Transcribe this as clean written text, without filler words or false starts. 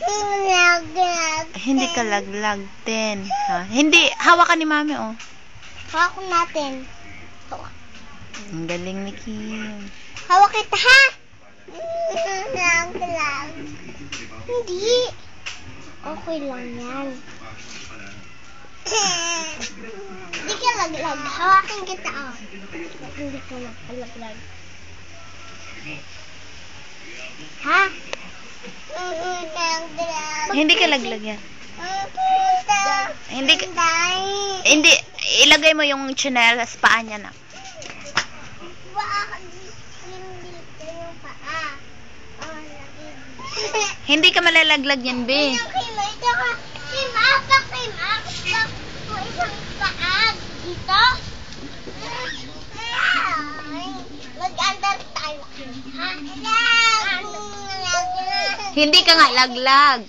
Laglag. Hindi ka laglag, Ten. Ha? Hindi, hawakan ni Mami, oh. Hawak natin. Hawak. Ang galing ni Kim. Hawak kita, ha? Laglag. Hindi. Okay lang yan. Hindi ka laglag. Hawakin kita, oh. Hindi ka laglag. Ha? Hindi ka laglag yan. Hindi, ilagay mo yung tsinelas paa niya na. Yung paa. Hindi ka malalaglag yan, be. Ito ka. Kim, mo isang paag dito. Mag-andar tayo, Kim. Ha? Hindi ka nga laglag.